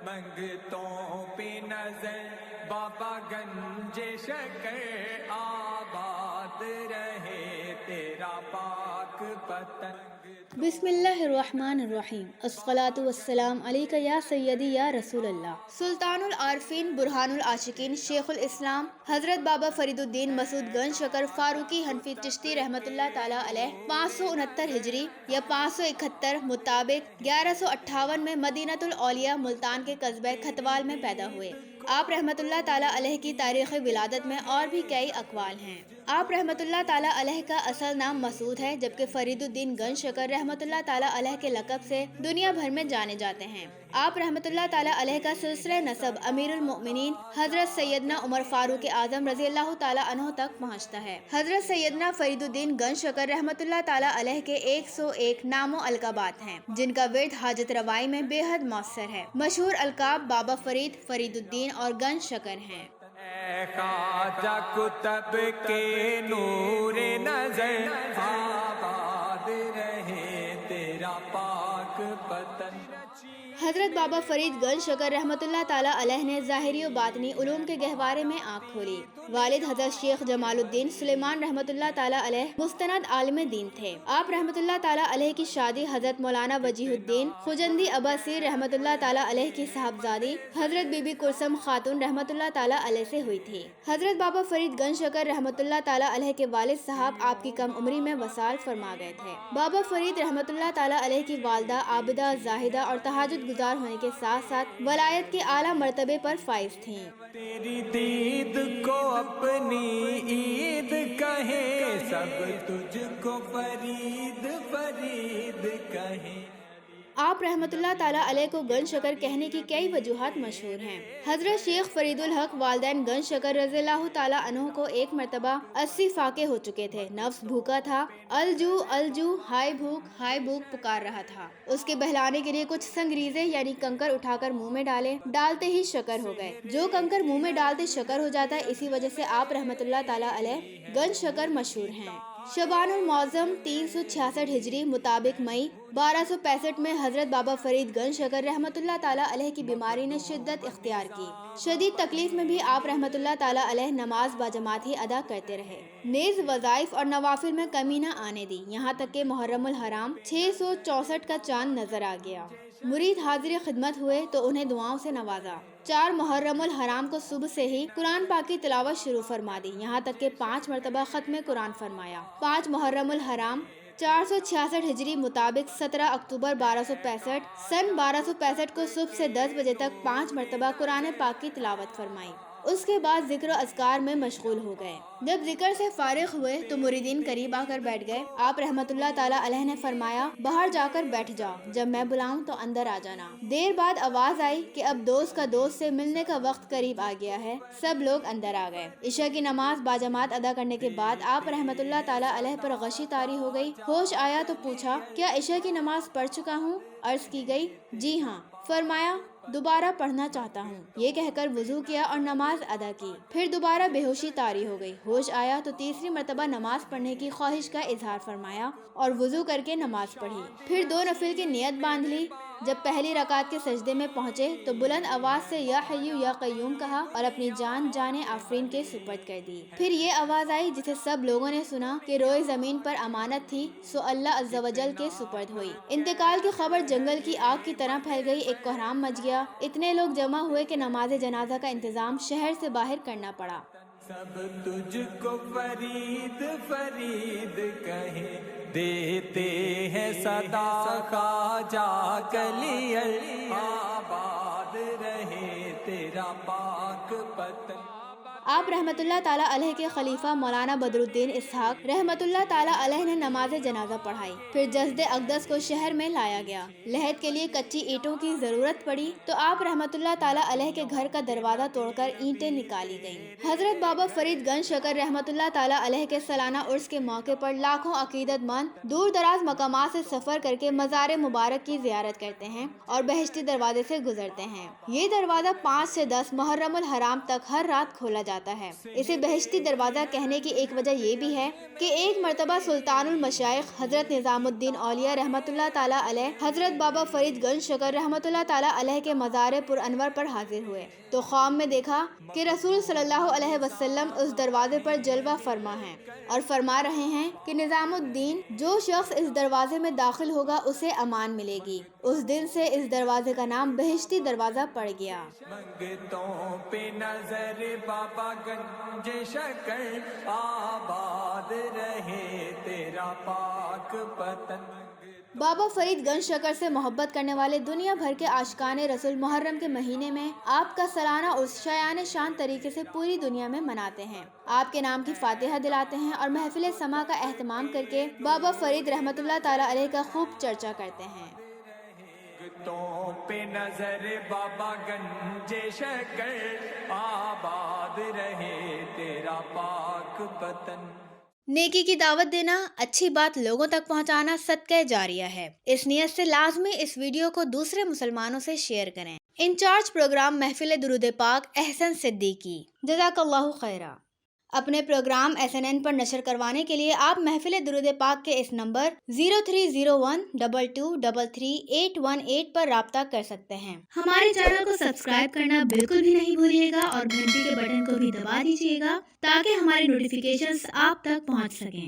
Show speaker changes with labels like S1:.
S1: منگتوں پہ نظر بابا گنج شکر آباد رہے تیرا پاک پتن.
S2: بسم اللہ الرحمن الرحیم. الصلاۃ والسلام علیک یا سیدی یا رسول اللہ. سلطان العارفین برہان العاشقین شیخ الاسلام حضرت بابا فرید الدین مسعود گنج شکر فاروقی حنفی چشتی رحمۃ اللہ تعالیٰ علیہ 569 ہجری یا 571 مطابق 1158 میں مدینۃ الاولیاء ملتان کے قصبہ کھتوال میں پیدا ہوئے. آپ رحمۃ اللہ تعالیٰ علیہ کی تاریخ ولادت میں اور بھی کئی اقوال ہیں. آپ رحمۃ اللہ تعالیٰ علیہ کا اصل نام مسعود ہے، جبکہ فرید الدین گنج شکر رحمۃ اللہ تعالیٰ علیہ کے لقب سے دنیا بھر میں جانے جاتے ہیں. آپ رحمۃ اللہ تعالیٰ علیہ کا سلسلہ نسب امیر المؤمنین حضرت سیدنا عمر فاروق اعظم رضی اللہ تعالیٰ عنہ تک پہنچتا ہے. حضرت سیدنا فرید الدین گنج شکر رحمۃ اللہ تعالیٰ علیہ کے 101 نام و القابات ہیں، جن کا ورد حاجت روائی میں بے حد مؤثر ہے. مشہور القاب بابا فرید، فرید الدین اور گنج شکر ہیں.
S1: اے خواجہ کتب کے نور نظر آباد رہے تیرا پاک پتن.
S2: حضرت بابا فرید گنج شکر رحمۃ اللہ تعالیٰ علیہ نے ظاہری و باطنی علوم کے گہوارے میں آنکھ کھولی. والد حضرت شیخ جمال الدین سلیمان رحمۃ اللہ تعالیٰ علیہ مستند عالم دین تھے. آپ رحمۃ اللہ تعالیٰ علیہ کی شادی حضرت مولانا وجیہ الدین خجندی عباسیر رحمۃ اللہ تعالیٰ علیہ کی صاحبزادی حضرت بی بی کلثوم خاتون رحمۃ اللہ تعالیٰ علیہ سے ہوئی تھی. حضرت بابا فرید گنج شکر رحمۃ اللہ تعالیٰ علیہ کے والد صاحب آپ کی کم عمری میں وصال فرما گئے تھے. بابا فرید رحمۃ اللہ تعالیٰ علیہ کی والدہ عابدہ، زاہدہ اور تہجد گزار ہونے کے ساتھ ساتھ ولایت کے اعلیٰ مرتبے پر فائز تھیں.
S1: تیری دید کو اپنی عید کہیں، سب تجھ کو فرید فرید کہیں.
S2: آپ رحمۃ اللہ تعالیٰ علیہ کو گنج شکر کہنے کی کئی وجوہات مشہور ہیں. حضرت شیخ فرید الحق والدین گنج شکر رضی اللہ تعالیٰ عنہ کو ایک مرتبہ 80 فاقے ہو چکے تھے. نفس بھوکا تھا، الجو الجو ہائے بھوک پکار رہا تھا. اس کے بہلانے کے لیے کچھ سنگریزے یعنی کنکر اٹھا کر منہ میں ڈالتے ہی شکر ہو گئے. جو کنکر منہ میں ڈالتے شکر ہو جاتا ہے، اسی وجہ سے آپ رحمۃ اللہ تعالیٰ علیہ گنج شکر مشہور ہیں. شبان المعظم 366 ہجری مطابق مئی 1265 میں حضرت بابا فرید گنج شکر رحمۃ اللہ تعالیٰ علیہ کی بیماری نے شدت اختیار کی. شدید تکلیف میں بھی آپ رحمۃ اللہ تعالیٰ علیہ نماز باجماعت ہی ادا کرتے رہے، نیز وظائف اور نوافل میں کمی نہ آنے دی، یہاں تک کہ محرم الحرام 664 کا چاند نظر آ گیا. مرید حاضر خدمت ہوئے تو انہیں دعاؤں سے نوازا. 4 محرم الحرام کو صبح سے ہی قرآن پاک کی تلاوت شروع فرما دی، یہاں تک کہ 5 مرتبہ ختم قرآن فرمایا. 5 محرم الحرام 466 ہجری مطابق 17 اکتوبر 1265 سن 1265 کو صبح سے 10 بجے تک 5 مرتبہ قرآن پاک کی تلاوت فرمائی. اس کے بعد ذکر و اذکار میں مشغول ہو گئے. جب ذکر سے فارغ ہوئے تو مریدین قریب آ کر بیٹھ گئے. آپ رحمۃ اللہ تعالیٰ علیہ نے فرمایا، باہر جا کر بیٹھ جاؤ، جب میں بلاؤں تو اندر آ جانا. دیر بعد آواز آئی کہ اب دوست کا دوست سے ملنے کا وقت قریب آ گیا ہے. سب لوگ اندر آ گئے. عشاء کی نماز باجماعت ادا کرنے کے بعد آپ رحمۃ اللہ تعالیٰ علیہ پر غشی طاری ہو گئی. ہوش آیا تو پوچھا، کیا عشاء کی نماز پڑھ چکا ہوں؟ عرض کی گئی، جی ہاں. فرمایا، دوبارہ پڑھنا چاہتا ہوں. یہ کہہ کر وضو کیا اور نماز ادا کی. پھر دوبارہ بے ہوشی طاری ہو گئی. ہوش آیا تو تیسری مرتبہ نماز پڑھنے کی خواہش کا اظہار فرمایا اور وضو کر کے نماز پڑھی. پھر 2 نفل کی نیت باندھ لی. جب پہلی رکعت کے سجدے میں پہنچے تو بلند آواز سے یا حیو یا قیوم کہا اور اپنی جان آفرین کے سپرد کر دی. پھر یہ آواز آئی جسے سب لوگوں نے سنا کہ روئے زمین پر امانت تھی سو اللہ عز و جل کے سپرد ہوئی. انتقال کی خبر جنگل کی آگ کی طرح پھیل گئی. ایک کوہرام مچ گیا. اتنے لوگ جمع ہوئے کہ نماز جنازہ کا انتظام شہر سے باہر کرنا پڑا.
S1: سب تجھ کو فرید فرید کہیں، دیتے ہیں صدا خواجہ کلی آباد رہے تیرا پاک پتن.
S2: آپ رحمۃ اللہ تعالیٰ علیہ کے خلیفہ مولانا بدر الدین اسحاق رحمۃ اللہ تعالیٰ علیہ نے نماز جنازہ پڑھائی. پھر جسد اقدس کو شہر میں لایا گیا. لحد کے لیے کچی اینٹوں کی ضرورت پڑی تو آپ رحمۃ اللہ تعالیٰ علیہ کے گھر کا دروازہ توڑ کر اینٹیں نکالی گئیں. حضرت بابا فرید گنج شکر رحمۃ اللہ تعالیٰ علیہ کے سالانہ عرس کے موقع پر لاکھوں عقیدت مند دور دراز مقامات سے سفر کر کے مزار مبارک کی زیارت کرتے ہیں اور بہشتی دروازے سے گزرتے ہیں. یہ دروازہ 5 سے 10 محرم الحرام تک ہر رات کھولا جاتا جاتا ہے۔ اسے بہشتی دروازہ کہنے کی ایک وجہ یہ بھی ہے کہ ایک مرتبہ سلطان المشائخ حضرت نظام الدین اولیاء رحمۃ اللہ تعالیٰ علیہ حضرت بابا فرید گنج شکر رحمۃ اللہ تعالیٰ علیہ کے مزار پر انور پر حاضر ہوئے تو خواب میں دیکھا کہ رسول صلی اللہ علیہ وسلم اس دروازے پر جلوہ فرما ہیں اور فرما رہے ہیں کہ نظام الدین جو شخص اس دروازے میں داخل ہوگا اسے امان ملے گی۔ اس دن سے اس دروازے کا نام بہشتی دروازہ پڑ گیا۔
S1: منگتوں پہ نظر بابا گنج شکر آباد رہے تیرا پاک پتن۔
S2: بابا فرید گنج شکر سے محبت کرنے والے دنیا بھر کے عاشقان رسول محرم کے مہینے میں آپ کا سالانہ عرس شایان شان طریقے سے پوری دنیا میں مناتے ہیں۔ آپ کے نام کی فاتحہ دلاتے ہیں اور محفل سما کا اہتمام کر کے بابا فرید رحمۃ اللہ تعالیٰ علیہ کا خوب چرچا کرتے ہیں۔
S1: منگتوں پہ نظر بابا گنج شکر آباد رہے تیرا پاک پتن۔
S2: نیکی کی دعوت دینا، اچھی بات لوگوں تک پہنچانا صدقہ جاریہ ہے۔ اس نیت سے لازمی اس ویڈیو کو دوسرے مسلمانوں سے شیئر کریں۔ انچارج پروگرام محفل درود پاک احسن صدیقی، جزاک اللہ خیرہ۔ اپنے پروگرام SNN پر نشر کروانے کے لیے آپ محفل درود پاک کے اس نمبر 030122333818 پر رابطہ کر سکتے ہیں۔ ہمارے چینل کو سبسکرائب کرنا بالکل بھی نہیں بھولیے گا اور گھنٹی کے بٹن کو بھی دبا دیجیے گا تاکہ ہماری نوٹیفیکیشنز آپ تک پہنچ سکیں۔